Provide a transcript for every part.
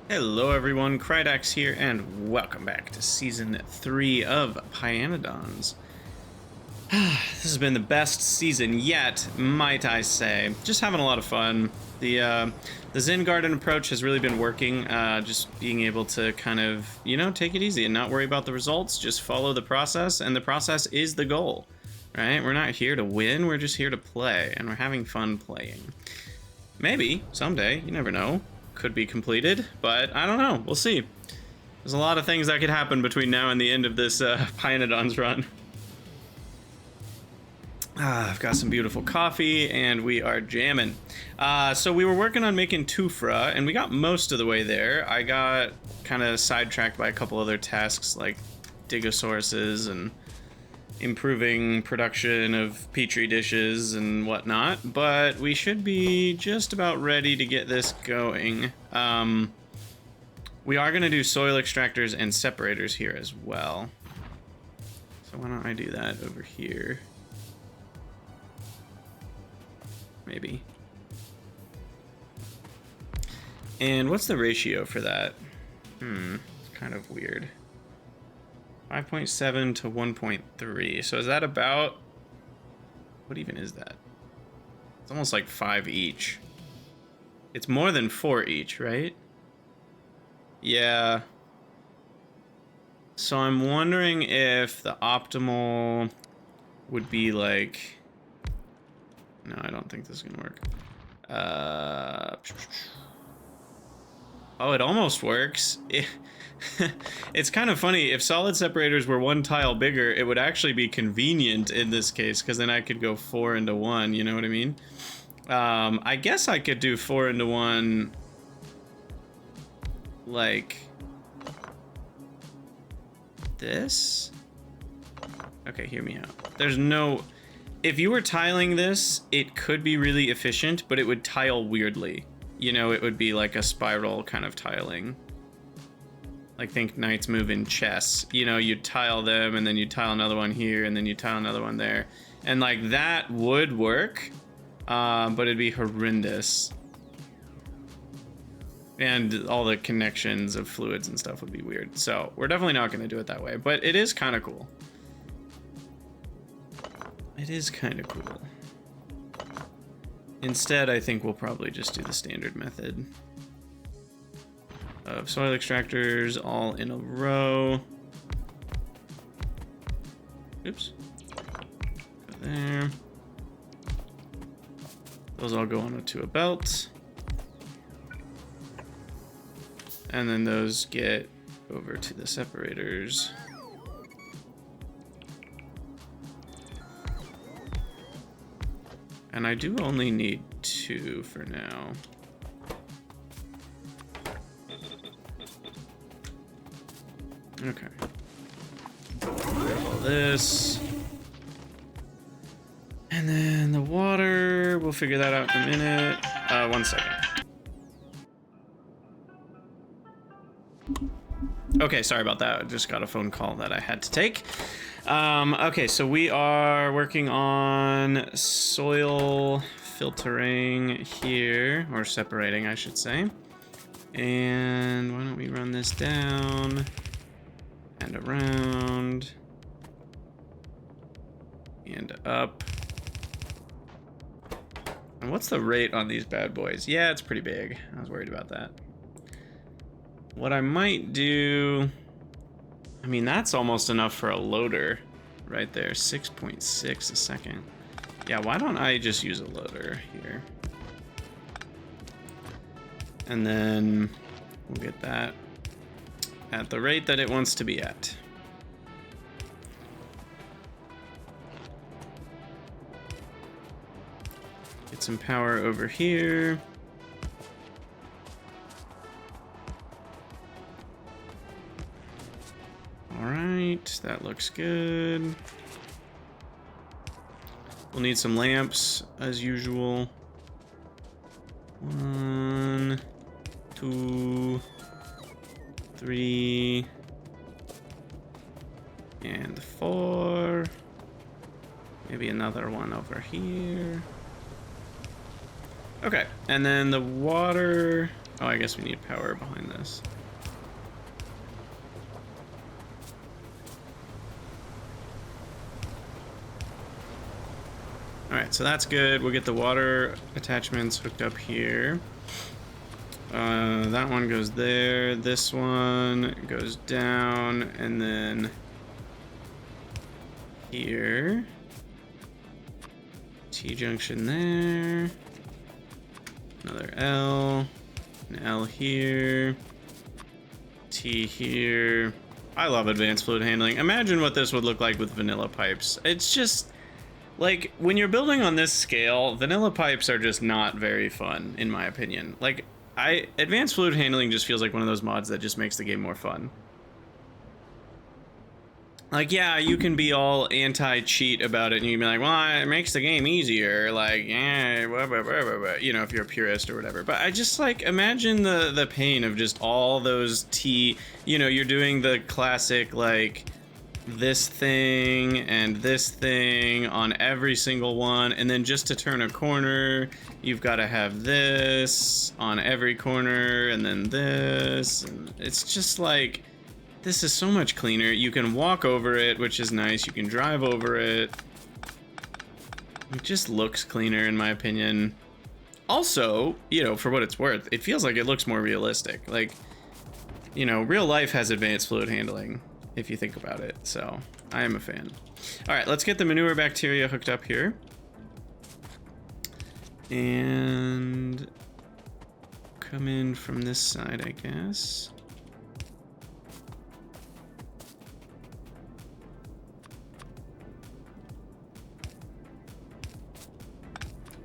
Hello everyone, Krydax here, and welcome back to Season 3 of pYanodon's. This has been the best season yet, might I say. Just having a lot of fun. The Zen Garden approach has really been working, just being able to kind of, take it easy and not worry about the results, just follow the process, and the process is the goal, right? We're not here to win, we're just here to play, and we're having fun playing. Maybe, someday, you never know. Could be completed, but I don't know. We'll see. There's a lot of things that could happen between now and the end of this pyanodon's run. I've got some beautiful coffee, and we are jamming. So we were working on making tufra, and we got most of the way there. I got kind of sidetracked by a couple other tasks, like digosauruses and improving production of petri dishes and whatnot, but we should be just about ready to get this going. We are going to do soil extractors and separators here as well. So why don't I do that over here? Maybe. And what's the ratio for that? It's kind of weird. 5.7 to 1.3. So is that about... what even is that? It's almost like 5 each. It's more than 4 each, right? Yeah. So I'm wondering if the optimal would be like... no, I don't think this is gonna work. Oh, it almost works. It's kind of funny. If solid separators were one tile bigger, it would actually be convenient in this case, because then I could go 4 into 1, you know what I mean? I guess I could do 4 into 1, like this? Okay, hear me out. There's no... if you were tiling this, it could be really efficient, but it would tile weirdly. You know, it would be like a spiral kind of tiling. Like, think knights move in chess. You know, you tile them, and then you tile another one here, and then you tile another one there. And, like, that would work, but it'd be horrendous. And all the connections of fluids and stuff would be weird. So, we're definitely not going to do it that way, but it is kind of cool. It is kind of cool. Instead, I think we'll probably just do the standard method of soil extractors all in a row. Oops. Go there. Those all go onto a belt. And then those get over to the separators. And I do only need 2 for now. Okay. Grab all this. And then the water, we'll figure that out in a minute. 1 second. Okay, sorry about that. I just got a phone call that I had to take. Okay, so we are working on soil filtering here, or separating, I should say. And why don't we run this down and around and up. And what's the rate on these bad boys? Yeah, it's pretty big. I was worried about that. What I might do... I mean, that's almost enough for a loader right there. 6.6 a second. Yeah, why don't I just use a loader here? And then we'll get that at the rate that it wants to be at. Get some power over here. Alright, that looks good. We'll need some lamps, as usual. 1, 2, 3, and 4. Maybe another one over here. Okay, and then the water Oh, I guess we need power behind this. Alright, so that's good. We'll get the water attachments hooked up here. That one goes there. This one goes down, and then here. T-junction there. Another L. An L here. T here. I love advanced fluid handling. Imagine what this would look like with vanilla pipes. It's just... like, when you're building on this scale, vanilla pipes are just not very fun, in my opinion. Like, advanced fluid handling just feels like one of those mods that just makes the game more fun. Like, yeah, you can be all anti-cheat about it, and you can be like, well, it makes the game easier, like, yeah, blah, blah, blah, blah, blah, you know, if you're a purist or whatever. But I just, like, imagine the pain of just all those you know, you're doing the classic, like, this thing and this thing on every single one, and then just to turn a corner, you've got to have this on every corner, and then this, and it's just like... this is so much cleaner. You can walk over it, which is nice. You can drive over it. It just looks cleaner, in my opinion. Also, you know, for what it's worth, it feels like it looks more realistic. Like, you know, real life has advanced fluid handling, if you think about it. So, I am a fan. All right, let's get the manure bacteria hooked up here. And come in from this side, I guess.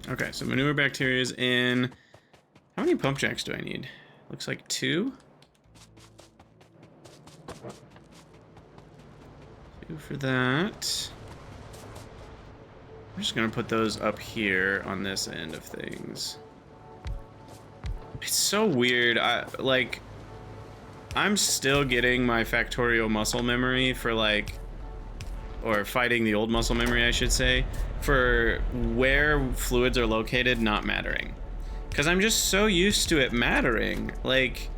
Okay, so manure bacteria is in. How many pump jacks do I need? Looks like 2. 2 for that. I'm just gonna put those up here on this end of things. It's so weird. I'm still getting my Factorio muscle memory for like, or fighting the old muscle memory, I should say, for where fluids are located not mattering. Because I'm just so used to it mattering. Like,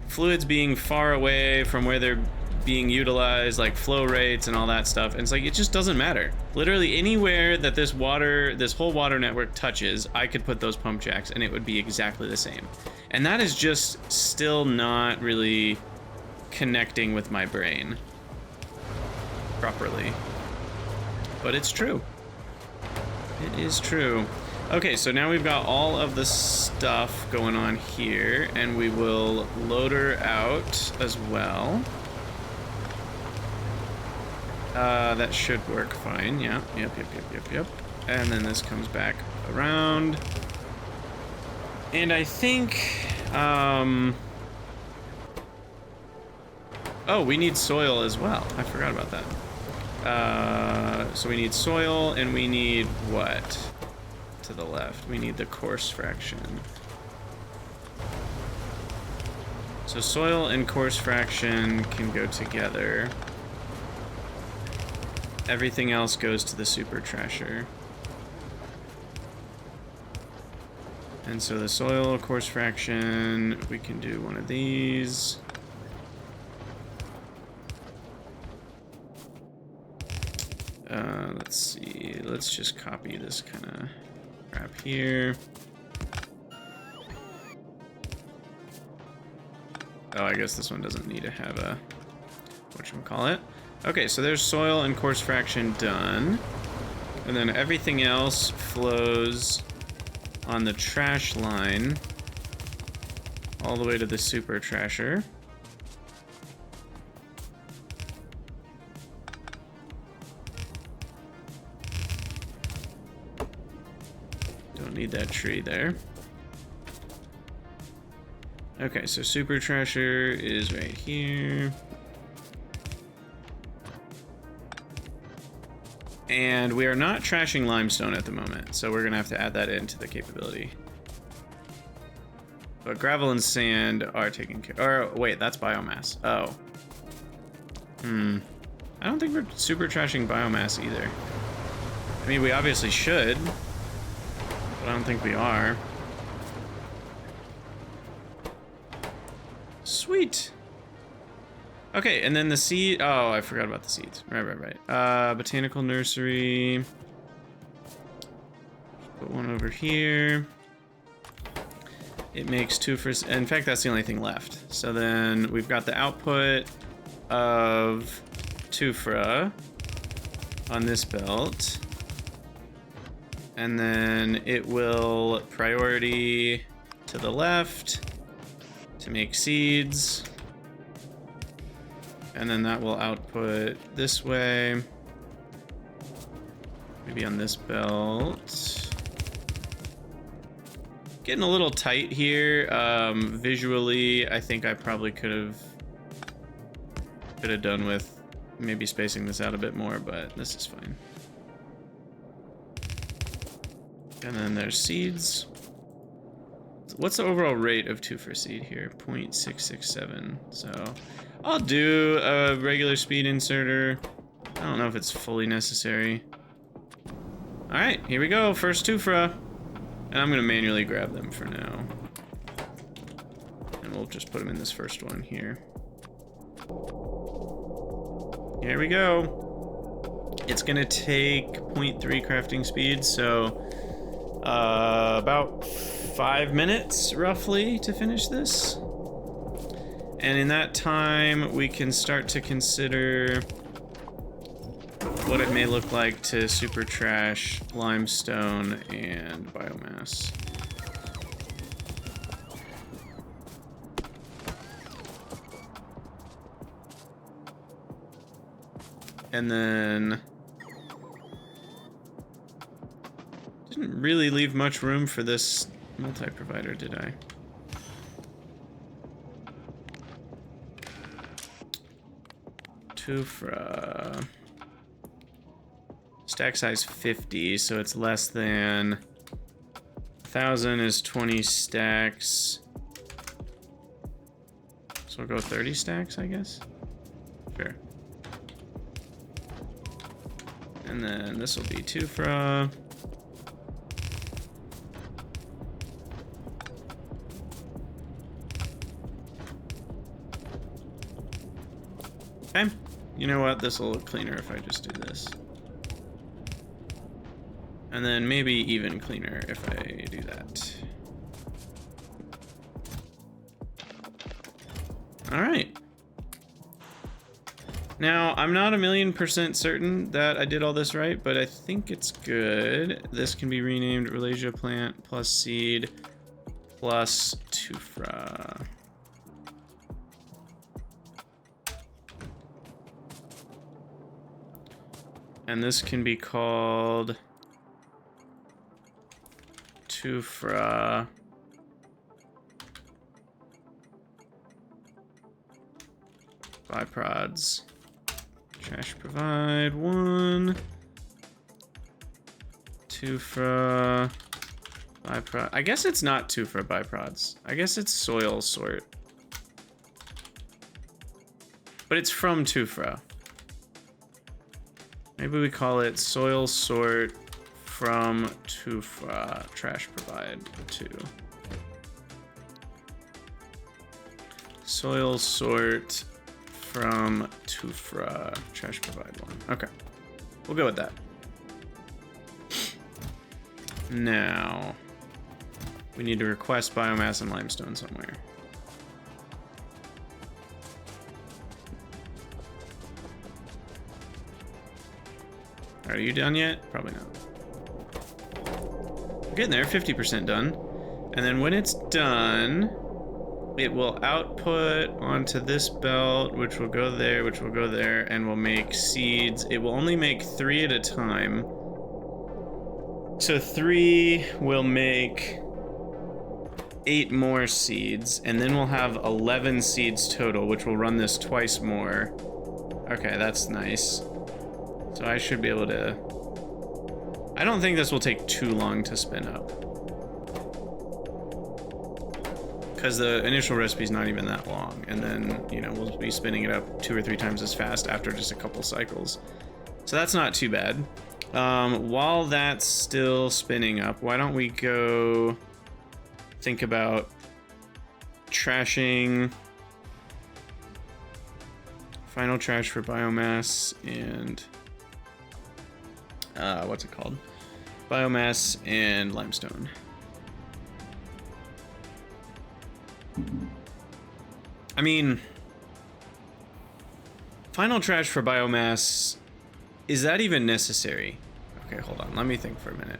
fluids being far away from where they're being utilized, like flow rates and all that stuff. And it's like, it just doesn't matter. Literally anywhere that this whole water network touches, I could put those pump jacks and it would be exactly the same. And that is just still not really connecting with my brain properly. But it's true. It is true. Okay, so now we've got all of the stuff going on here, and we will load her out as well. That should work fine. Yeah, yep. And then this comes back around. And I think, oh, we need soil as well. I forgot about that. So we need soil, and we need what? To the left. We need the coarse fraction. So soil and coarse fraction can go together. Everything else goes to the super trasher. And so the soil, coarse fraction, we can do one of these. Let's see, let's just copy this kind of crap here. Oh, I guess this one doesn't need to have a whatchamacallit. Okay, so there's soil and coarse fraction done. And then everything else flows on the trash line all the way to the super trasher. Don't need that tree there. Okay, so super trasher is right here. And we are not trashing limestone at the moment, so we're gonna have to add that into the capability. But gravel and sand are taken care of. Or wait, that's biomass. Oh. I don't think we're super trashing biomass either. I mean, we obviously should, but I don't think we are. Sweet. Okay, and then the seed. Oh, I forgot about the seeds. Right. Botanical nursery. Put one over here. It makes 2 for. In fact, that's the only thing left. So then we've got the output of Tufra on this belt. And then it will priority to the left to make seeds. And then that will output this way. Maybe on this belt. Getting a little tight here. Visually, I think I probably could have done with maybe spacing this out a bit more, but this is fine. And then there's seeds. What's the overall rate of 2 for seed here? 0.667. So I'll do a regular speed inserter. I don't know if it's fully necessary. All right, here we go. First Tufra. And I'm gonna manually grab them for now. And we'll just put them in this first one here. Here we go. It's gonna take 0.3 crafting speed, so about 5 minutes roughly to finish this. And in that time, we can start to consider what it may look like to super trash limestone and biomass. And then didn't really leave much room for this multi-provider, did I? Tufra. Stack size 50, so it's less than 1,000 is 20 stacks. So we'll go 30 stacks, I guess. Sure. And then this will be Tufra. Okay. You know what? This will look cleaner if I just do this. And then maybe even cleaner if I do that. All right. Now, I'm not 1,000,000% certain that I did all this right, but I think it's good. This can be renamed Ralasia plant plus seed plus Tufra. And this can be called Tufra biprods. Trash provide 1. Tufra biprod. I guess it's not Tufra biprods. I guess it's soil sort. But it's from Tufra. Maybe we call it soil sort from Tufra trash provide 2. Soil sort from Tufra trash provide 1. Okay, we'll go with that. Now we need to request biomass and limestone somewhere. Are you done yet? Probably not. We're getting there, 50% done. And then when it's done, it will output onto this belt, which will go there, which will go there, and will make seeds. It will only make 3 at a time. So 3 will make 8 more seeds, and then we'll have 11 seeds total, which will run this twice more. Okay, that's nice. So I should be able to... I don't think this will take too long to spin up. Because the initial recipe is not even that long. And then, you know, we'll be spinning it up 2 or 3 times as fast after just a couple cycles. So that's not too bad. While that's still spinning up, why don't we go think about trashing Final trash for biomass and what's it called? Biomass and limestone. I mean, final trash for biomass, is that even necessary? Okay, hold on, let me think for a minute.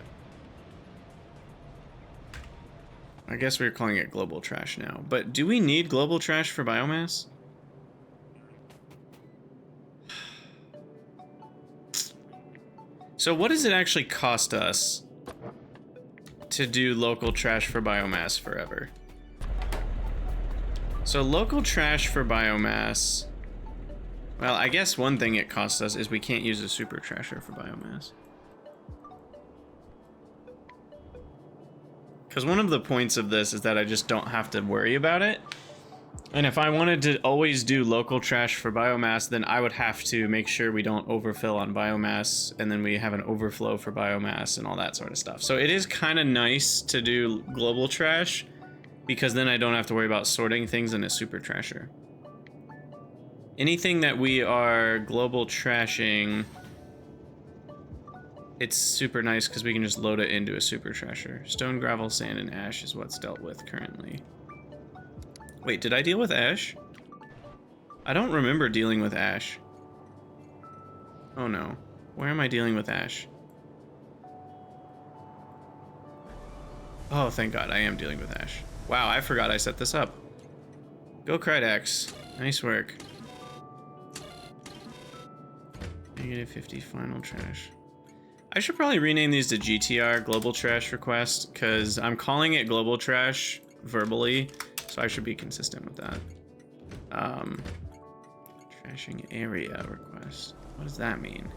I guess we're calling it global trash now, but do we need global trash for biomass? So what does it actually cost us to do local trash for biomass forever? So local trash for biomass, well, I guess one thing it costs us is we can't use a super trasher for biomass. Because one of the points of this is that I just don't have to worry about it. And if I wanted to always do local trash for biomass, then I would have to make sure we don't overfill on biomass, and then we have an overflow for biomass and all that sort of stuff. So it is kind of nice to do global trash, because then I don't have to worry about sorting things in a super trasher. Anything that we are global trashing, it's super nice because we can just load it into a super trasher. Stone, gravel, sand, and ash is what's dealt with currently. Wait, did I deal with ash? I don't remember dealing with ash. Oh no. Where am I dealing with ash? Oh, thank God, I am dealing with ash. Wow, I forgot I set this up. Go Krydax. Nice work. -50 final trash. I should probably rename these to GTR, Global Trash Request, because I'm calling it Global Trash verbally, so I should be consistent with that. Trashing area request. What does that mean?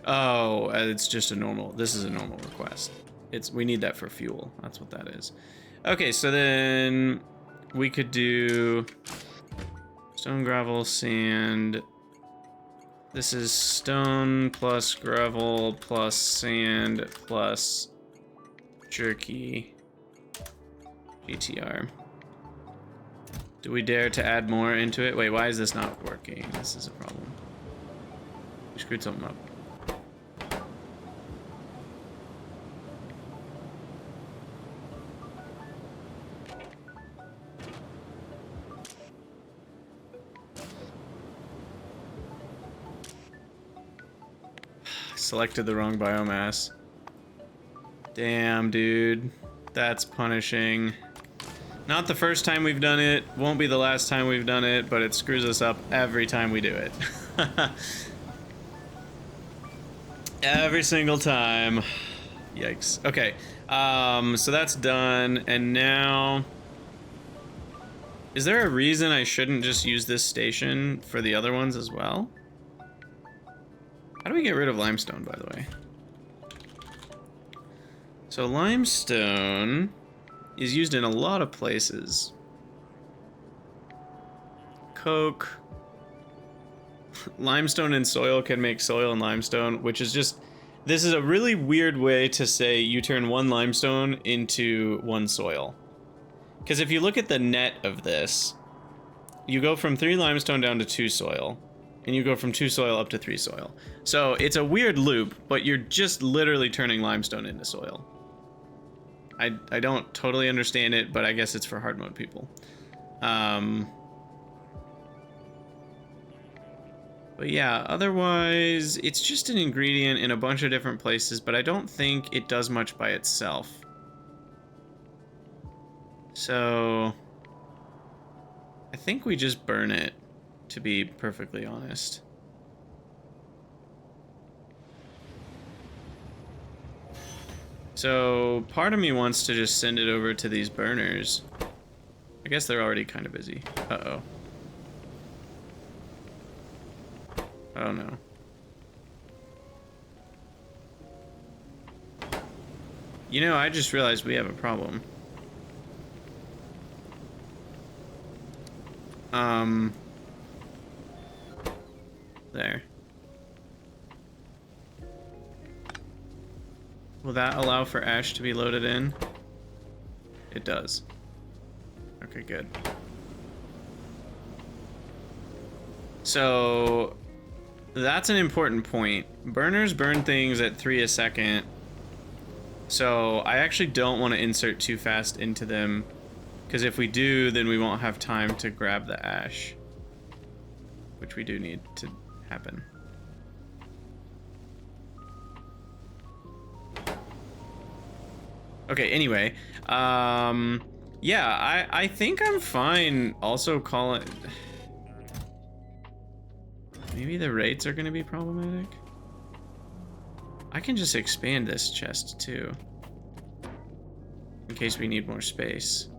Oh, it's just a normal, this is a normal request. We need that for fuel, that's what that is. Okay, so then we could do stone, gravel, sand. This is stone plus gravel plus sand plus jerky. GTR. Do we dare to add more into it? Wait, why is this not working? This is a problem. We screwed something up. Selected the wrong biomass. Damn, dude. That's punishing. Not the first time we've done it, won't be the last time we've done it, but it screws us up every time we do it. Every single time. Yikes. Okay, so that's done, and now... Is there a reason I shouldn't just use this station for the other ones as well? How do we get rid of limestone, by the way? So limestone is used in a lot of places. Coke. Limestone and soil can make soil and limestone, which is just... This is a really weird way to say you turn one limestone into one soil. Because if you look at the net of this, you go from 3 limestone down to 2 soil. And you go from 2 soil up to 3 soil. So it's a weird loop, but you're just literally turning limestone into soil. I don't totally understand it, but I guess it's for hard mode people. But yeah, otherwise, it's just an ingredient in a bunch of different places, but I don't think it does much by itself. So I think we just burn it, to be perfectly honest. So part of me wants to just send it over to these burners. I guess they're already kind of busy. Uh-oh. Oh no. You know, I just realized we have a problem. There. Will that allow for ash to be loaded in? It does. Okay, good. So that's an important point. Burners burn things at 3 a second. So I actually don't want to insert too fast into them, because if we do, then we won't have time to grab the ash, which we do need to happen. Okay, anyway, yeah, I think I'm fine also calling... Maybe the rates are going to be problematic. I can just expand this chest too, in case we need more space.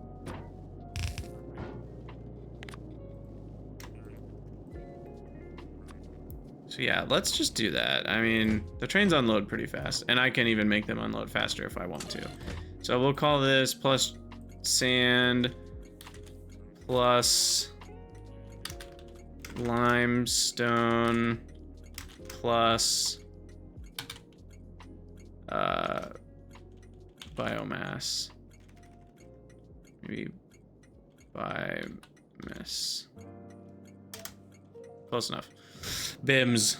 So yeah, let's just do that. I mean, the trains unload pretty fast, and I can even make them unload faster if I want to. So we'll call this plus sand plus limestone plus biomass. Maybe biomass. Close enough. BIMs.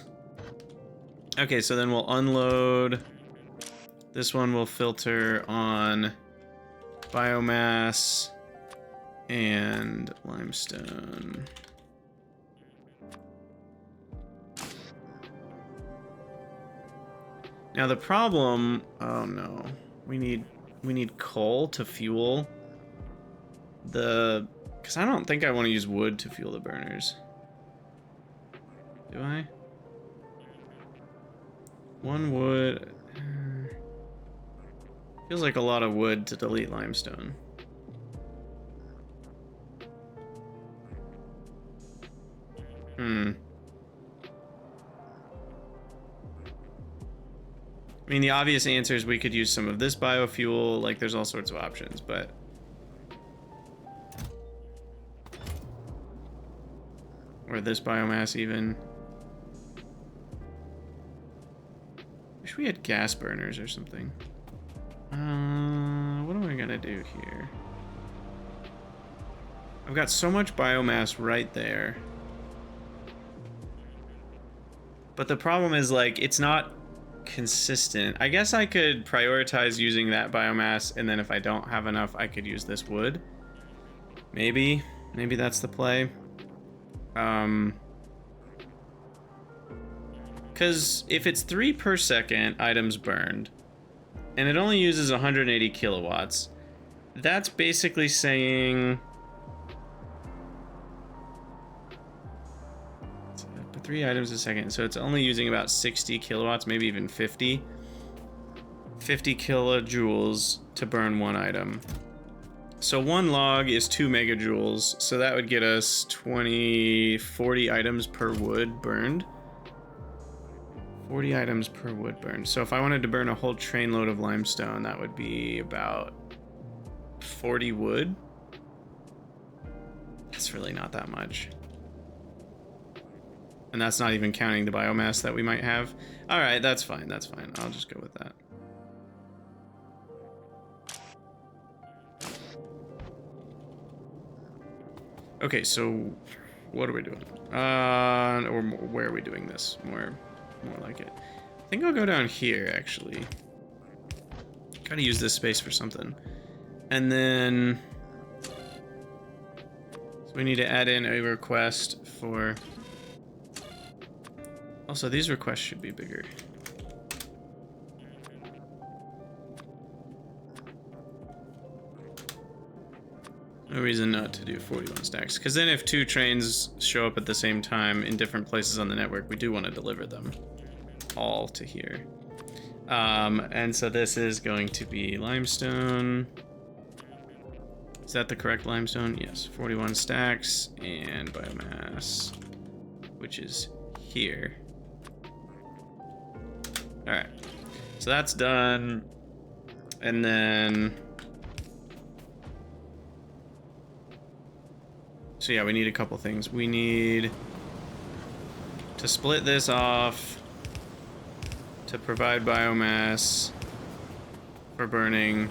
Okay, so then we'll unload. This one will filter on biomass and limestone. Now the problem, oh no, we need coal to fuel the, because I don't think I want to use wood to fuel the burners. Do I? One wood. Feels like a lot of wood to delete limestone. I mean, the obvious answer is we could use some of this biofuel, like there's all sorts of options, but... Or this biomass even. Wish we had gas burners or something. What am I gonna do here? I've got so much biomass right there. But the problem is, like, it's not consistent. I guess I could prioritize using that biomass, and then if I don't have enough, I could use this wood. Maybe that's the play. Because if it's 3 per second items burned, and it only uses 180 kilowatts, that's basically saying 3 items a second, so it's only using about 60 kilowatts, maybe even 50 kilojoules to burn 1 item. So 1 log is 2 megajoules, so that would get us 40 items per wood burned. 40 items per wood burned. So if I wanted to burn a whole trainload of limestone, that would be about 40 wood. That's really not that much. And that's not even counting the biomass that we might have. All right, that's fine. That's fine. I'll just go with that. Okay, so what are we doing? Or where are we doing this? More like it. I think I'll go down here, actually. Gotta use this space for something. And then... So we need to add in a request for... Also, these requests should be bigger. No reason not to do 41 stacks. Because then if 2 trains show up at the same time in different places on the network, we do want to deliver them all to here. And so this is going to be limestone. Is that the correct limestone? Yes, 41 stacks and biomass, which is here. All right, so that's done. And then, so yeah, we need a couple things. We need to split this off to provide biomass for burning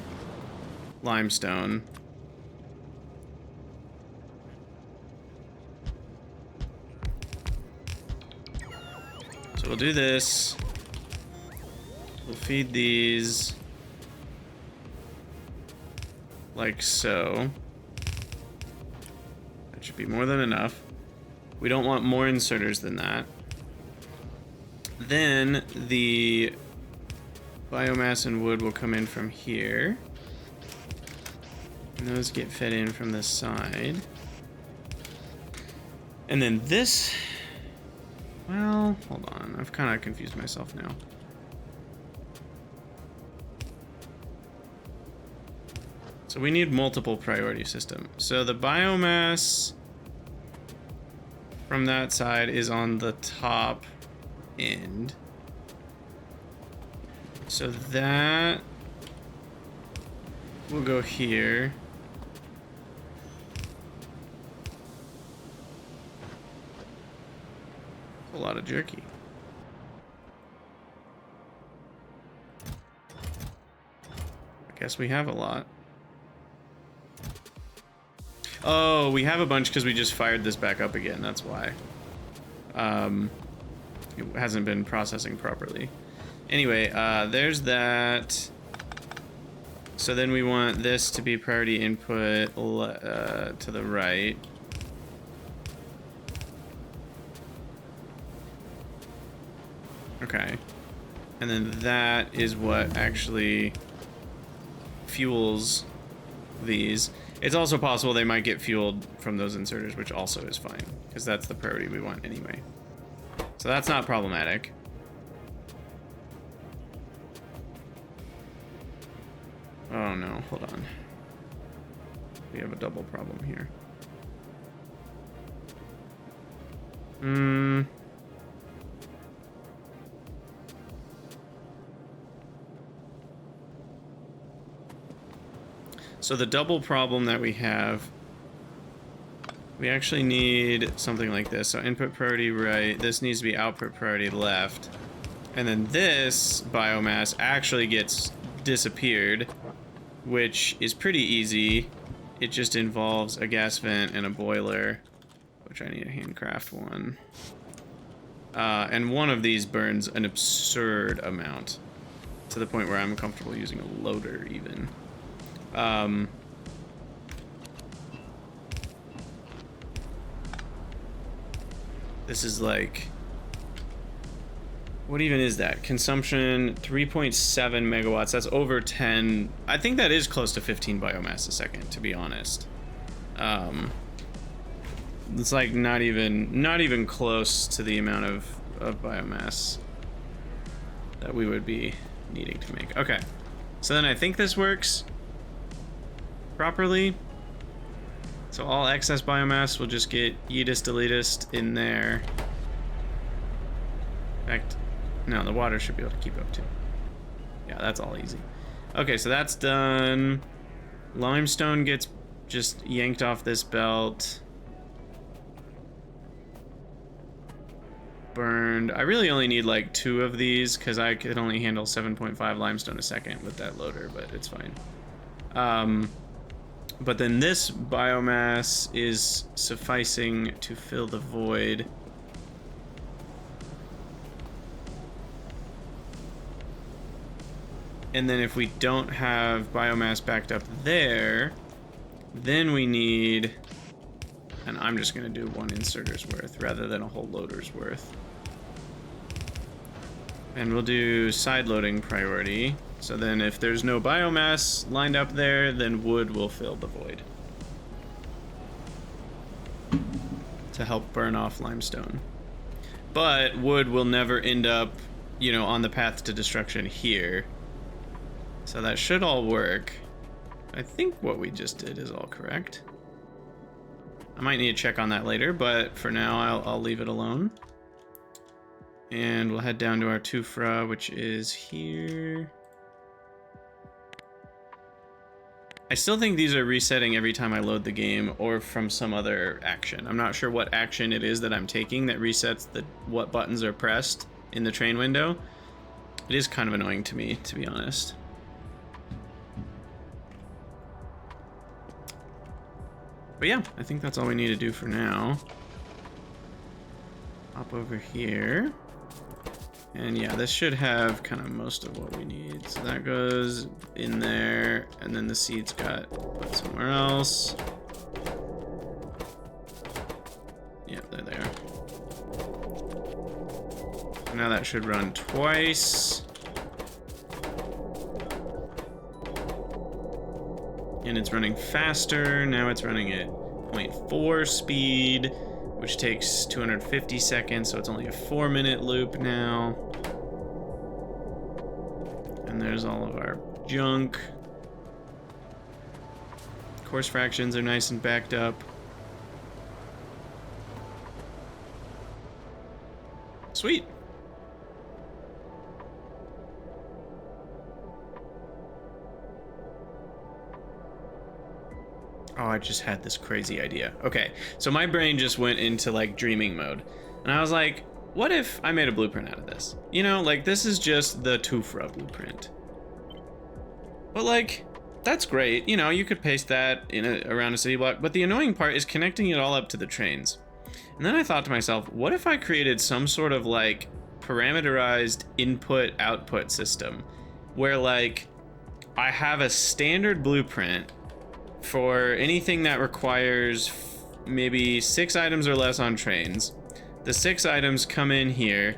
limestone. So we'll do this. We'll feed these like so. That should be more than enough. We don't want more inserters than that. Then the biomass and wood will come in from here. And those get fed in from this side. And then this... Well, hold on. I've kind of confused myself now. So we need multiple priority system. So the biomass from that side is on the top end. So that will go here. A lot of jerky. I guess we have a lot. Oh, we have a bunch because we just fired this back up again. That's why. It hasn't been processing properly. Anyway, there's that. So then we want this to be priority input to the right. Okay. And then that is what actually fuels these. It's also possible they might get fueled from those inserters, which also is fine, because that's the priority we want anyway. So that's not problematic. Oh no, hold on. We have a double problem here. So the double problem that we have, we actually need something like this. So input priority right, this needs to be output priority left. And then this biomass actually gets disappeared, which is pretty easy. It just involves a gas vent and a boiler, which I need to handcraft one. And one of these burns an absurd amount, to the point where I'm comfortable using a loader even. This is like, what even is that? Consumption 3.7 megawatts. That's over 10. I think that is close to 15 biomass a second, to be honest. It's like not even close to the amount of biomass that we would be needing to make. Okay, so then I think this works properly. So all excess biomass will just get yeetus deletus in there. In fact, no, the water should be able to keep up too. Yeah, that's all easy. Okay, so that's done. Limestone gets just yanked off this belt. Burned. I really only need like 2 of these because I could only handle 7.5 limestone a second with that loader, but it's fine. But then this biomass is sufficing to fill the void. And then if we don't have biomass backed up there, then we need, and I'm just gonna do 1 inserter's worth rather than a whole loader's worth. And we'll do side loading priority. So then if there's no biomass lined up there, then wood will fill the void to help burn off limestone. But wood will never end up, you know, on the path to destruction here. So that should all work. I think what we just did is all correct. I might need to check on that later, but for now I'll leave it alone. And we'll head down to our Tufra, which is here. I still think these are resetting every time I load the game or from some other action. I'm not sure what action it is that I'm taking that resets what buttons are pressed in the train window. It is kind of annoying to me, to be honest. But yeah, I think that's all we need to do for now. Hop over here. And yeah, this should have kind of most of what we need. So that goes in there, and then the seeds got put somewhere else. Yep, there they are. Now that should run twice. And it's running faster. Now it's running at 0.4 speed, which takes 250 seconds, so it's only a 4-minute loop now. And there's all of our junk. Course fractions are nice and backed up. Sweet. Oh, I just had this crazy idea. Okay, so my brain just went into like dreaming mode. And I was like, what if I made a blueprint out of this? You know, like this is just the Tufra blueprint. But like, that's great. You know, you could paste that around a city block, but the annoying part is connecting it all up to the trains. And then I thought to myself, what if I created some sort of like parameterized input-output system where like I have a standard blueprint for anything that requires maybe 6 items or less on trains. The 6 items come in here,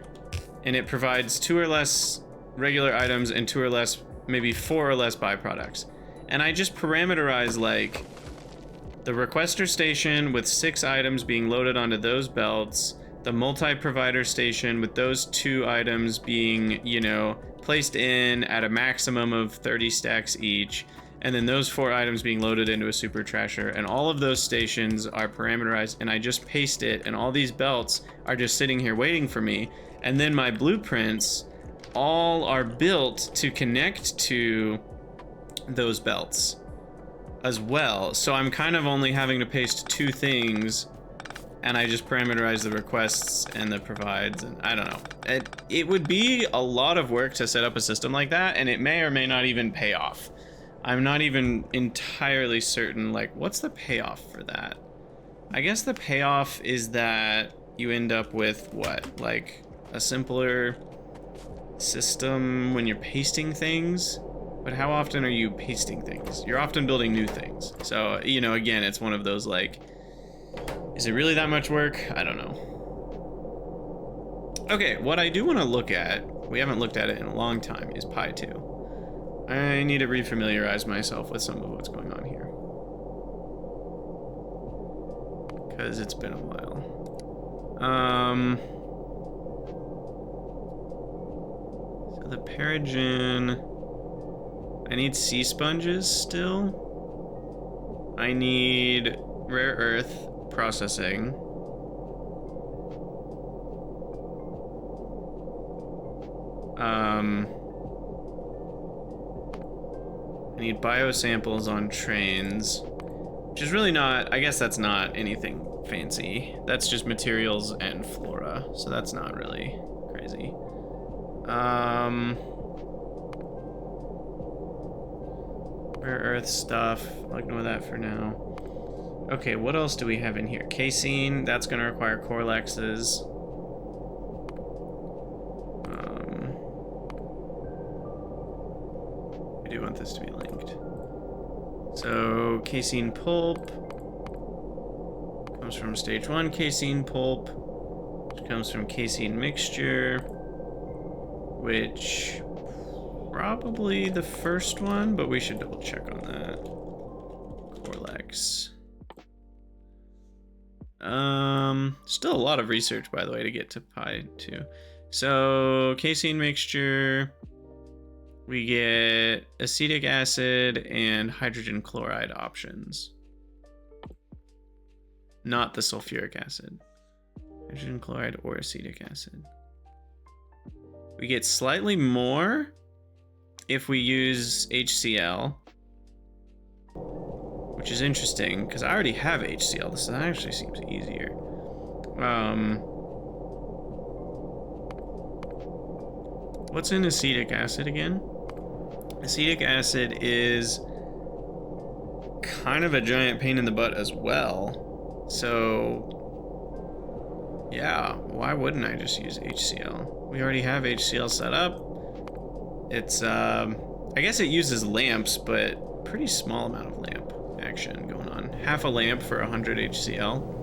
and it provides 2 or less regular items and 2 or less, maybe 4 or less byproducts. And I just parameterize like the requester station with 6 items being loaded onto those belts, the multi-provider station with those 2 items being, you know, placed in at a maximum of 30 stacks each, and then those 4 items being loaded into a super trasher, and all of those stations are parameterized, and I just paste it, and all these belts are just sitting here waiting for me, and then my blueprints all are built to connect to those belts as well. So I'm kind of only having to paste 2 things, and I just parameterize the requests and the provides, and I don't know. It would be a lot of work to set up a system like that, and it may or may not even pay off. I'm not even entirely certain, like, what's the payoff for that? I guess the payoff is that you end up with, what, like, a simpler system when you're pasting things? But how often are you pasting things? You're often building new things. So, you know, again, it's one of those, like, is it really that much work? I don't know. Okay, what I do want to look at, we haven't looked at it in a long time, is py2. I need to refamiliarize myself with some of what's going on here, because it's been a while. So the Peregrine, I need sea sponges still. I need rare earth processing. I need biosamples on trains, which is really not, I guess that's not anything fancy. That's just materials and flora, so that's not really crazy. Rare earth stuff, I'll ignore that for now. Okay, what else do we have in here? Casein, that's gonna require Corlexes. I do want this to be linked. So, casein pulp comes from stage 1 casein pulp, which comes from casein mixture, which probably the first one, but we should double check on that. Corlex. Still a lot of research, by the way, to get to py2. So, casein mixture, we get acetic acid and hydrogen chloride options. Not the sulfuric acid. Hydrogen chloride or acetic acid. We get slightly more if we use HCl, which is interesting because I already have HCl. This actually seems easier. What's in acetic acid again? Acetic acid is kind of a giant pain in the butt as well. So, yeah, why wouldn't I just use HCl? We already have HCl set up. It's, I guess it uses lamps, but pretty small amount of lamp action going on. Half a lamp for 100 HCl.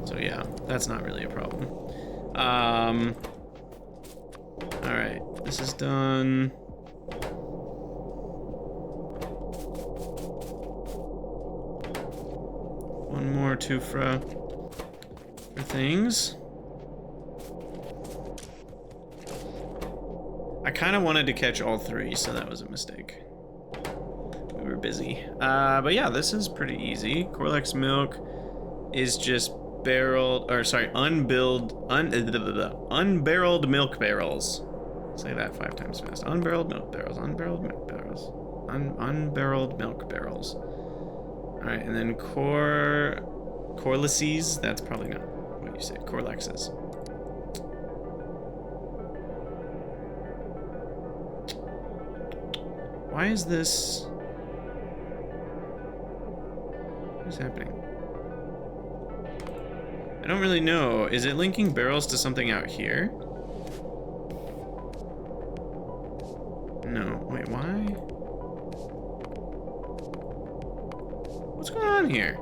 So yeah, that's not really a problem. Alright, this is done. One more Tufra for things. I kind of wanted to catch all three, so that was a mistake. We were busy. But yeah, this is pretty easy. Corlex milk is just barreled, or sorry, unbarreled milk barrels. Say that 5 times fast. Unbarreled milk barrels. Unbarreled milk barrels. Unbarreled milk barrels. All right, and then corlices. That's probably not what you say. Corlexes. Why is this? What is happening? I don't really know. Is it linking barrels to something out here? No. Wait, why? What's going on here?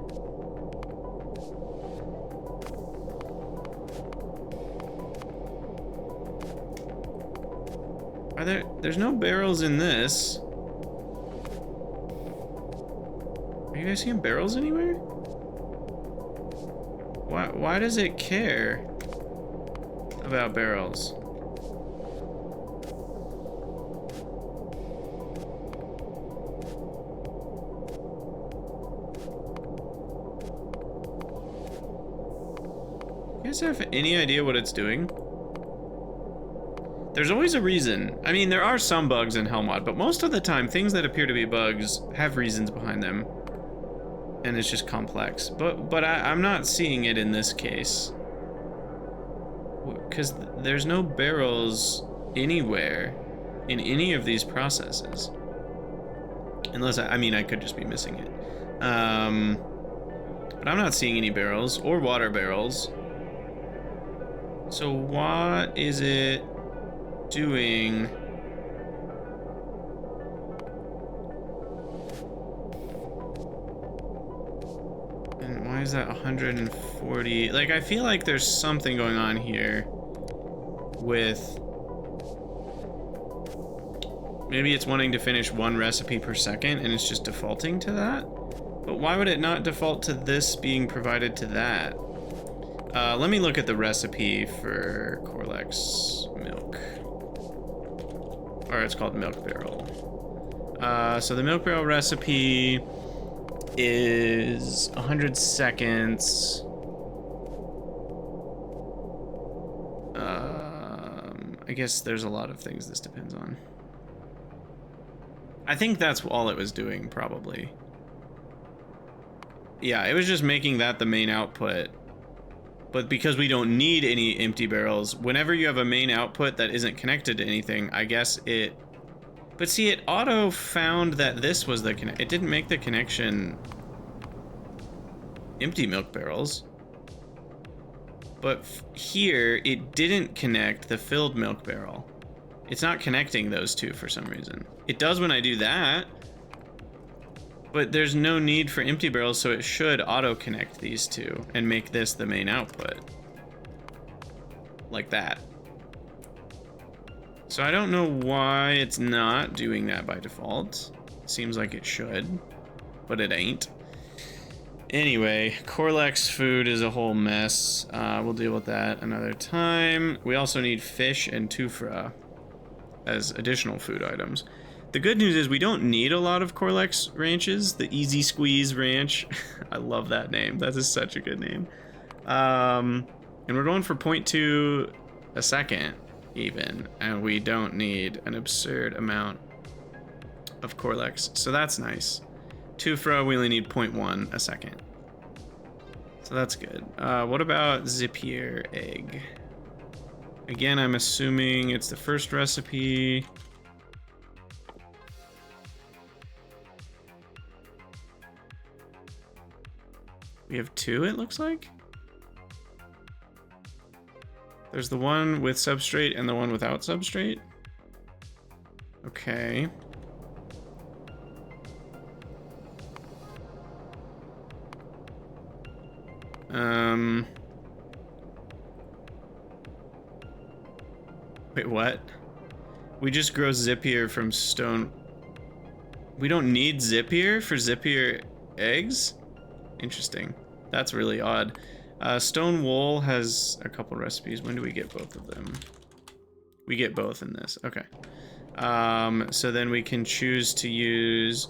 There's no barrels in this. Are you guys seeing barrels anywhere? Why does it care about barrels? You guys have any idea what it's doing? There's always a reason. I mean, there are some bugs in Hellmod, but most of the time, things that appear to be bugs have reasons behind them. And it's just complex. But I'm not seeing it in this case. Because there's no barrels anywhere in any of these processes. Unless, I mean, I could just be missing it. But I'm not seeing any barrels or water barrels. So what is it doing? And why is that 140? Like, I feel like there's something going on here with, maybe it's wanting to finish one recipe per second and it's just defaulting to that. But why would it not default to this being provided to that? Let me look at the recipe for Corlex milk. Or it's called milk barrel. So the milk barrel recipe is 100 seconds. I guess there's a lot of things this depends on. I think that's all it was doing, probably. Yeah, it was just making that the main output. But because we don't need any empty barrels, whenever you have a main output that isn't connected to anything, I guess it... But see, it auto found that this was the it didn't make the connection empty milk barrels. But here, it didn't connect the filled milk barrel. It's not connecting those two for some reason. It does when I do that, but there's no need for empty barrels, so it should auto-connect these two and make this the main output. Like that. So I don't know why it's not doing that by default. Seems like it should, but it ain't. Anyway, Corlex food is a whole mess. We'll deal with that another time. We also need fish and Tufra as additional food items. The good news is we don't need a lot of Corlex ranches. The Easy Squeeze Ranch. I love that name. That is such a good name. And we're going for 0.2 a second even. And we don't need an absurd amount of Corlex. So that's nice. Tufra, we only need 0.1 a second. So that's good. What about Zipier egg? Again, I'm assuming it's the first recipe. We have 2, it looks like. There's the one with substrate and the one without substrate. Okay. Wait, what? We just grow Zippier from stone. We don't need Zippier for Zippier eggs? Interesting. That's really odd. Stone wool has a couple recipes. When do we get both of them? We get both in this. Okay. So then we can choose to use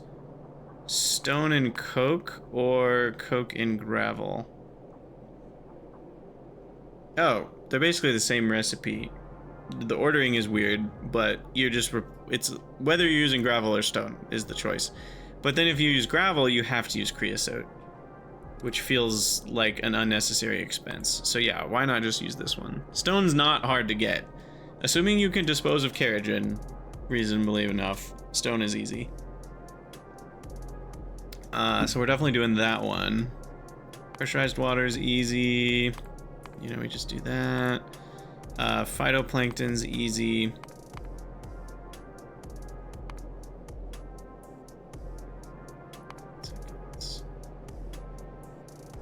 stone and coke or coke and gravel. Oh, they're basically the same recipe. The ordering is weird, but you're just it's whether you're using gravel or stone is the choice. But then if you use gravel, you have to use creosote, which feels like an unnecessary expense. So yeah, why not just use this one? Stone's not hard to get. Assuming you can dispose of Keratin reasonably enough, stone is easy. So we're definitely doing that one. Pressurized water is easy. You know, we just do that. Phytoplankton's easy. Seconds.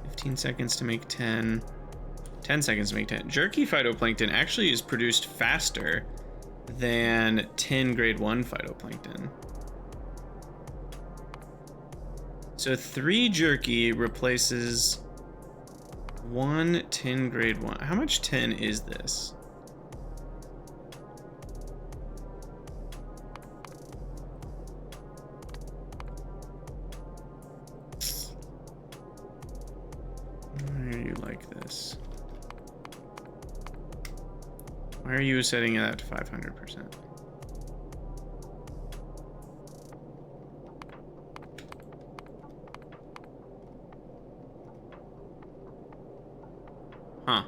15 seconds to make 10. 10 seconds to make 10. Jerky phytoplankton actually is produced faster than 10 grade 1 phytoplankton. So 3 jerky replaces 1 10 grade 1. How much 10 is this? Why are you like this? Why are you setting it at 500%? Huh.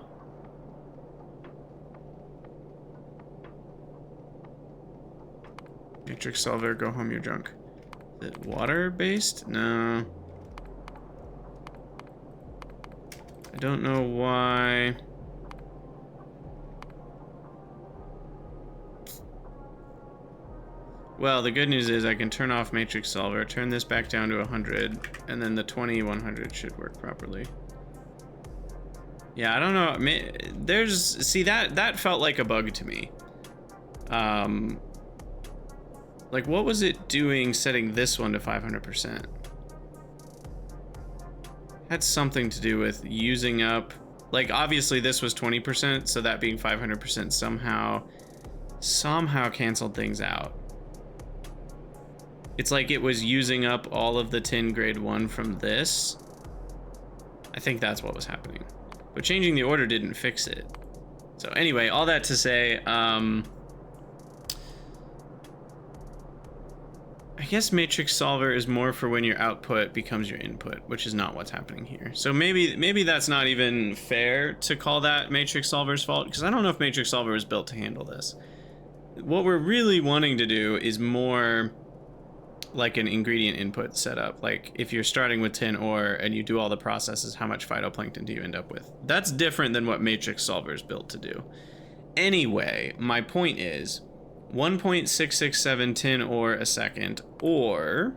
Matrix solver, go home, you're drunk. Is it water-based? No. I don't know why. Well, the good news is I can turn off Matrix Solver, turn this back down to 100, and then the 2100 should work properly. Yeah, I don't know. See, that felt like a bug to me. Like, what was it doing setting this one to 500%? Had something to do with using up, like, obviously this was 20%, so that being 500% somehow canceled things out. It's like it was using up all of the 10 grade 1 from this. I think that's what was happening. But changing the order didn't fix it. So anyway, all that to say, I guess Matrix Solver is more for when your output becomes your input, which is not what's happening here. So maybe that's not even fair to call that Matrix Solver's fault, because I don't know if Matrix Solver was built to handle this. What we're really wanting to do is more like an ingredient input setup. Like if you're starting with tin ore and you do all the processes, how much phytoplankton do you end up with? That's different than what Matrix Solver is built to do. Anyway, my point is 1.667 tin ore a second, or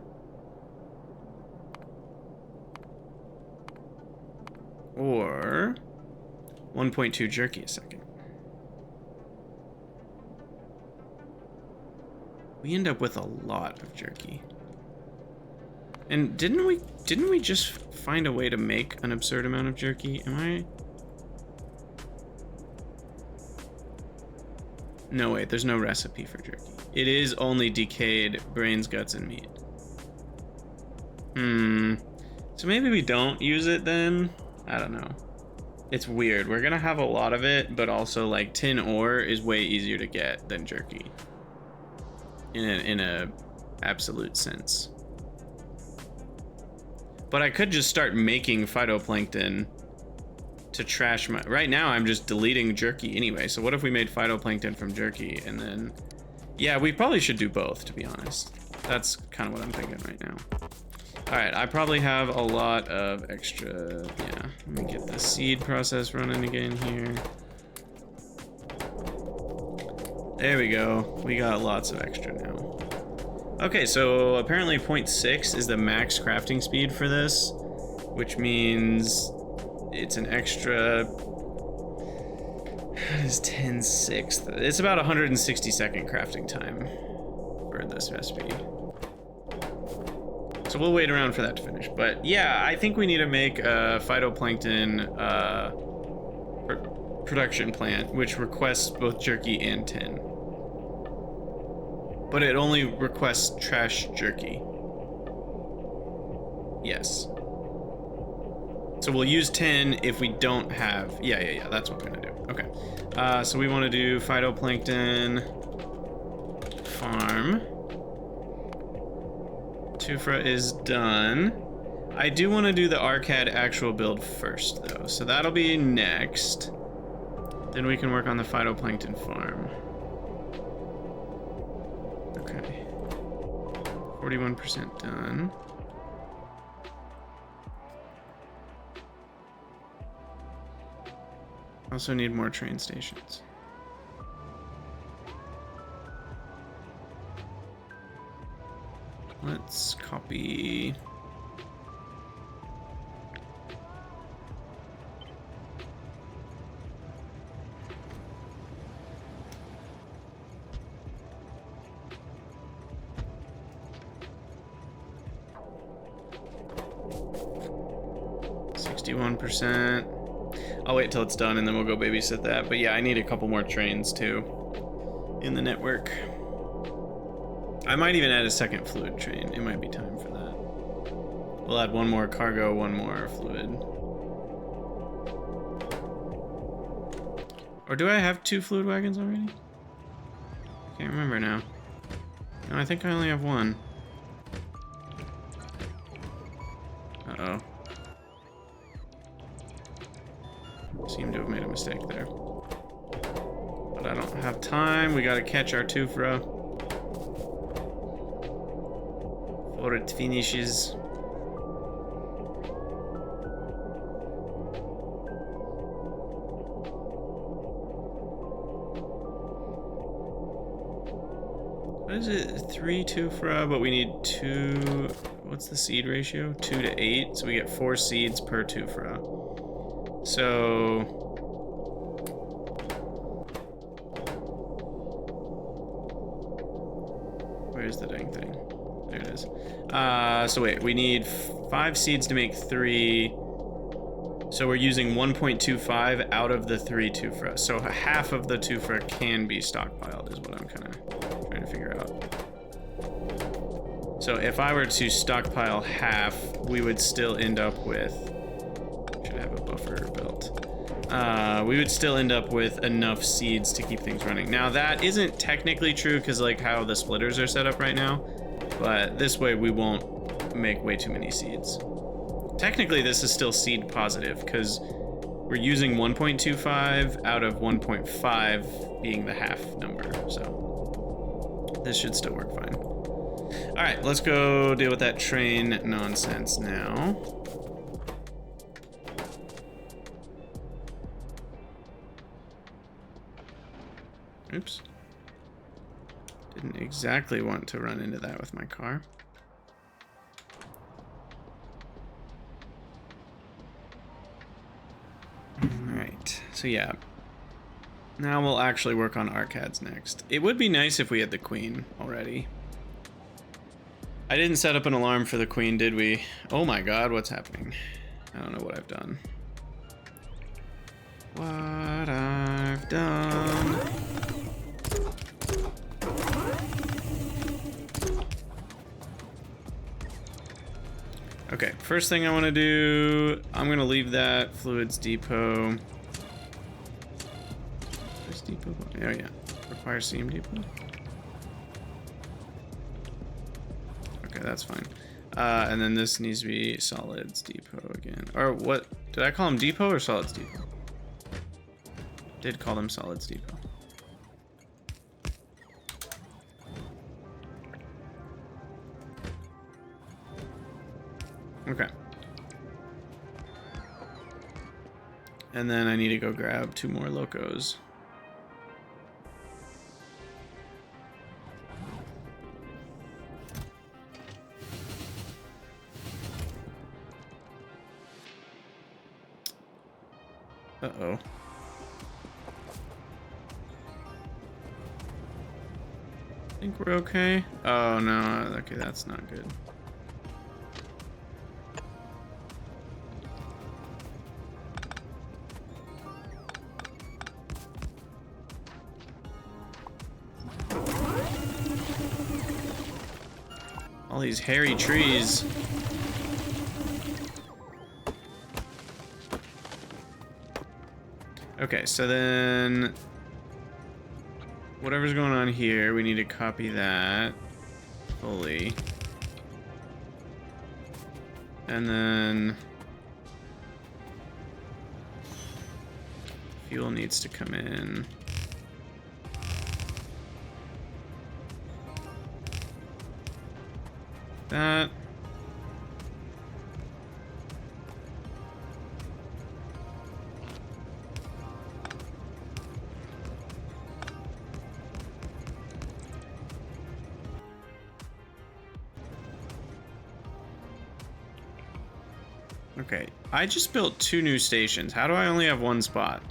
1.2 jerky a second. We end up with a lot of jerky. And didn't we just find a way to make an absurd amount of jerky? No, wait, there's no recipe for jerky. It is only decayed brains, guts, and meat. So maybe we don't use it then? I don't know. It's weird. We're gonna have a lot of it, but also like tin ore is way easier to get than jerky. In a absolute sense. But I could just start making phytoplankton to trash my... Right now I'm just deleting jerky anyway, so what if we made phytoplankton from jerky and then... Yeah, we probably should do both, to be honest. That's kind of what I'm thinking right now. Alright, I probably have a lot of extra... Yeah, let me get the seed process running again here. There we go. We got lots of extra now. Okay, so apparently 0.6 is the max crafting speed for this, which means it's an extra... That is 10/6. It's about 160-second crafting time for this recipe. So we'll wait around for that to finish. But yeah, I think we need to make a phytoplankton production plant, which requests both jerky and tin. But it only requests trash jerky. Yes. So we'll use tin if we don't have... Yeah, that's what we're gonna do. Okay. So we want to do phytoplankton farm. Tufra is done. I do want to do the Arcad actual build first, though. So that'll be next. Then we can work on the phytoplankton farm. Okay. 41% done. Also need more train stations. Let's copy. %. I'll wait till it's done and then we'll go babysit that. But yeah, I need a couple more trains too in the network. I might even add a second fluid train. It might be time for that. We'll add one more cargo, one more fluid. Or do I have 2 fluid wagons already? Can't remember now. No, I think I only have 1. Uh-oh. Seem to have made a mistake there. But I don't have time. We gotta catch our Tufra before it finishes. What is it? 3 Tufra, but we need 2. What's the seed ratio? 2 to 8. So we get 4 seeds per Tufra. So where's the dang thing? There it is. So wait, we need 5 seeds to make 3. So we're using 1.25 out of the 3 Tufra. So half of the Tufra can be stockpiled is what I'm kind of trying to figure out. So if I were to stockpile half, we would still end up with... Should have a buffer built. We would still end up with enough seeds to keep things running. Now that isn't technically true because like how the splitters are set up right now, but this way we won't make way too many seeds. Technically this is still seed positive because we're using 1.25 out of 1.5 being the half number, so this should still work fine. All right, let's go deal with that train nonsense now. Oops. Didn't exactly want to run into that with my car. Alright, so yeah. Now we'll actually work on Arcads next. It would be nice if we had the queen already. I didn't set up an alarm for the queen, did we? Oh my god, what's happening? I don't know what I've done. What I've done. Okay, first thing I want to do, I'm going to leave that fluids depot. This depot? Oh yeah, requires seam depot. Okay, that's fine. And then this needs to be solids depot again. Or what? Did I call them depot or solids depot? Did call them solids depot. Okay. And then I need to go grab 2 more locos. Uh-oh. I think we're okay. Oh, no. Okay, that's not good. All these hairy trees. Okay, so then whatever's going on here, we need to copy that fully. And then fuel needs to come in. That. Okay, I just built 2 new stations. How do I only have 1 spot?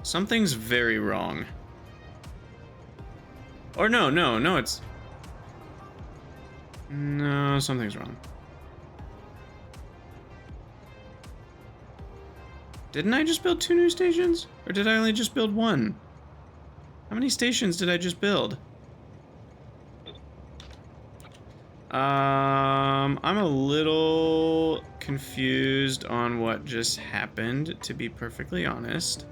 Something's very wrong. Or no, it's... No, something's wrong. Didn't I just build 2 new stations? Or did I only just build 1? How many stations did I just build? I'm a little confused on what just happened, to be perfectly honest.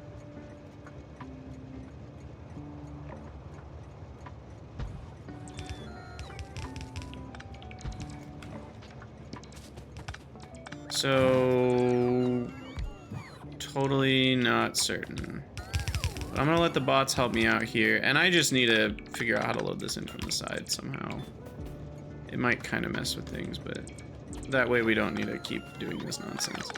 So, totally not certain. But I'm gonna let the bots help me out here, and I just need to figure out how to load this in from the side somehow. It might kind of mess with things, but that way we don't need to keep doing this nonsense.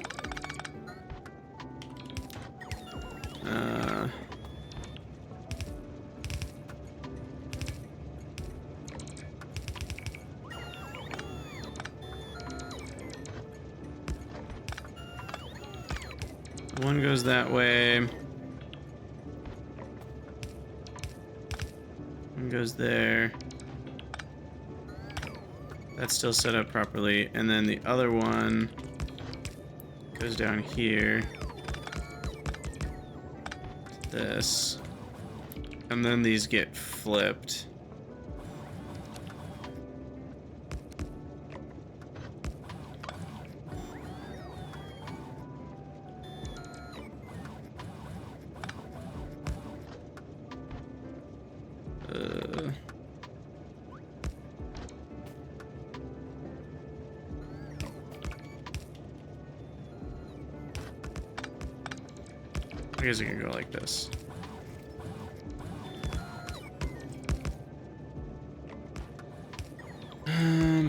One goes that way. One goes there. That's still set up properly. And then the other one goes down here. To this. And then these get flipped. I guess it could go like this.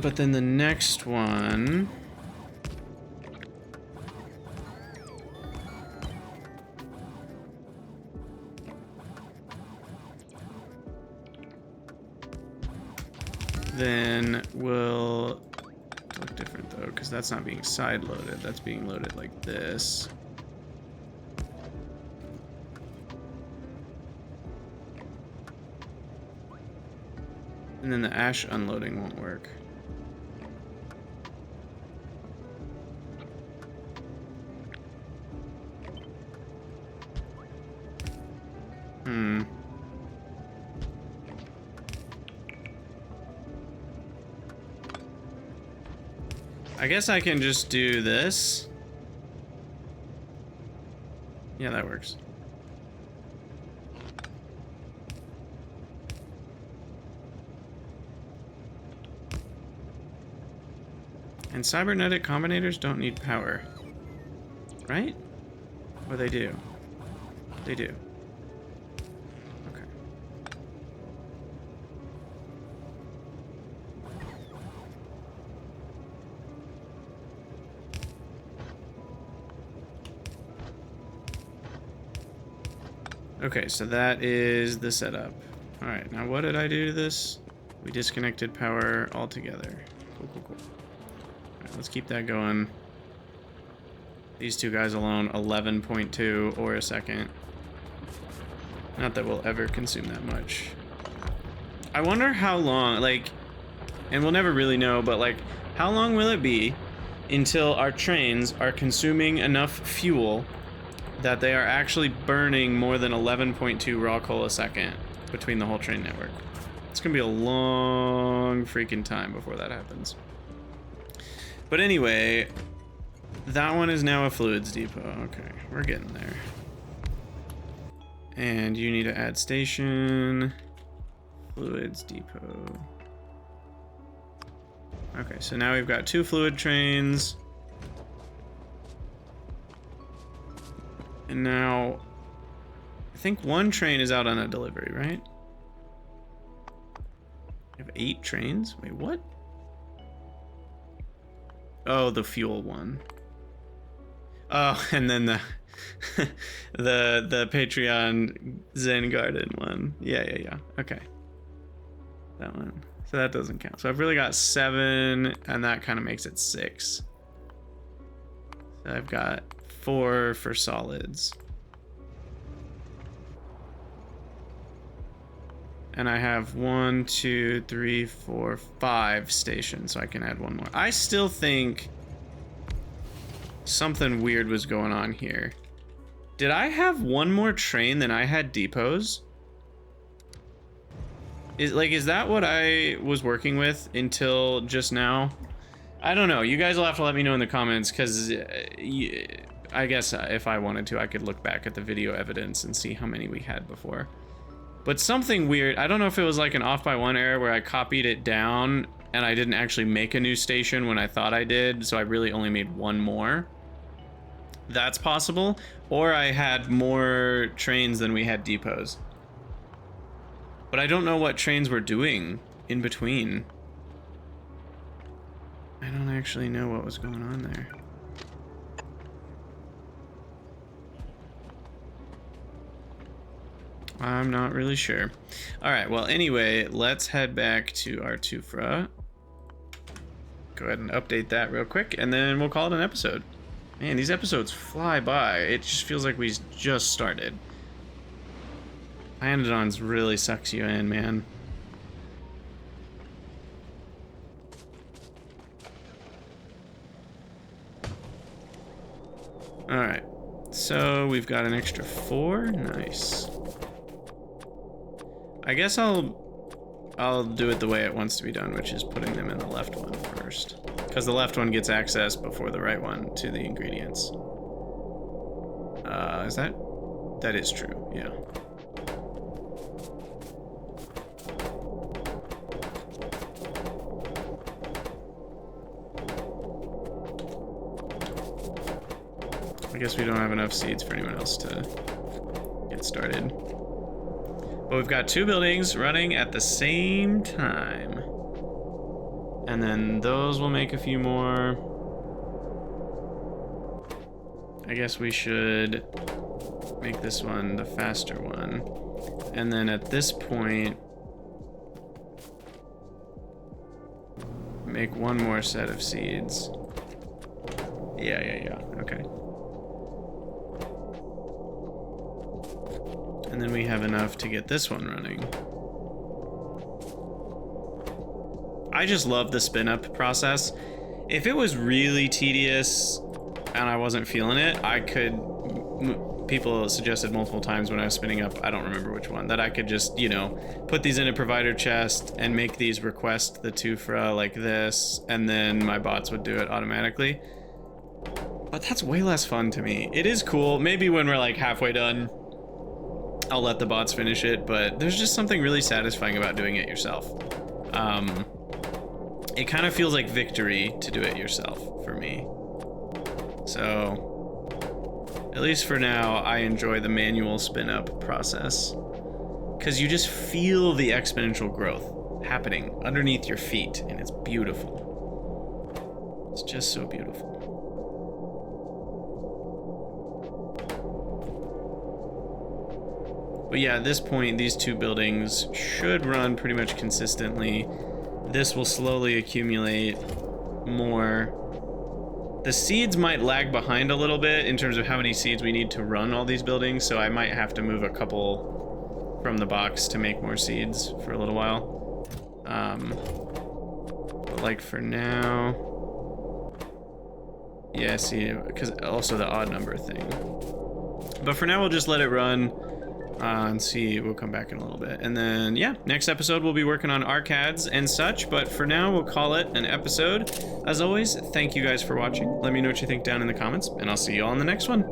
But then the next one... then will look different though, because that's not being side loaded. That's being loaded like this. And then the ash unloading won't work. I guess I can just do this. Yeah, that works. And cybernetic combinators don't need power, right? Or they do? They do. Okay. Okay, so that is the setup. All right, now what did I do to this? We disconnected power altogether. Cool, cool, cool. let's keep that going. These two guys alone, 11.2 ore a second. Not that we'll ever consume that much. I wonder how long, like, and we'll never really know, but like, how long will it be until our trains are consuming enough fuel that they are actually burning more than 11.2 raw coal a second between the whole train network? It's gonna be a long freaking time before that happens. But anyway, that one is now a fluids depot. Okay, we're getting there. And you need to add station, fluids depot. Okay, so now we've got 2 fluid trains. And now, I think 1 train is out on a delivery, right? We have 8 trains? Wait, what? Oh, the fuel one. Oh, and then the the Patreon Zen Garden one. Yeah. Okay. That one. So that doesn't count. So I've really got 7, and that kind of makes it 6. So I've got 4 for solids. And I have 1, 2, 3, 4, 5 stations, so I can add 1 more. I still think something weird was going on here. Did I have 1 more train than I had depots? Is that what I was working with until just now? I don't know. You guys will have to let me know in the comments, because I guess if I wanted to, I could look back at the video evidence and see how many we had before. But something weird, I don't know if it was like an off by 1 error where I copied it down and I didn't actually make a new station when I thought I did, so I really only made 1 more. That's possible. Or I had more trains than we had depots. But I don't know what trains were doing in between. I don't actually know what was going on there. I'm not really sure. All right, well, anyway, let's head back to our Tufra. Go ahead and update that real quick, and then we'll call it an episode. Man, these episodes fly by. It just feels like we just started. pYanodon's really sucks you in, man. All right, so we've got an extra 4. Nice. I guess I'll do it the way it wants to be done, which is putting them in the left one first, because the left one gets access before the right one to the ingredients. Is that is true? Yeah. I guess we don't have enough seeds for anyone else to get started. But we've got 2 buildings running at the same time. And then those will make a few more. I guess we should make this one the faster one. And then at this point, make 1 more set of seeds. Yeah. Okay. And then we have enough to get this one running. I just love the spin up process. If it was really tedious and I wasn't feeling it, I could, people suggested multiple times when I was spinning up, I don't remember which one, that I could just, you know, put these in a provider chest and make these request the Tufra like this, and then my bots would do it automatically. But that's way less fun to me. It is cool. Maybe when we're like halfway done, I'll let the bots finish it, but there's just something really satisfying about doing it yourself. It kind of feels like victory to do it yourself for me. So, at least for now, I enjoy the manual spin up process, because you just feel the exponential growth happening underneath your feet, and it's beautiful. It's just so beautiful. But yeah, at this point, these 2 buildings should run pretty much consistently. This will slowly accumulate more The seeds might lag behind a little bit in terms of how many seeds we need to run all these buildings, so I might have to move a couple from the box to make more seeds for a little while. But like for now, yeah, see, because also the odd number thing. But for now, we'll just let it run and see. We'll come back in a little bit. And then, yeah, next episode, we'll be working on arcads and such. But for now, we'll call it an episode. As always, thank you guys for watching. Let me know what you think down in the comments, and I'll see you all in the next one.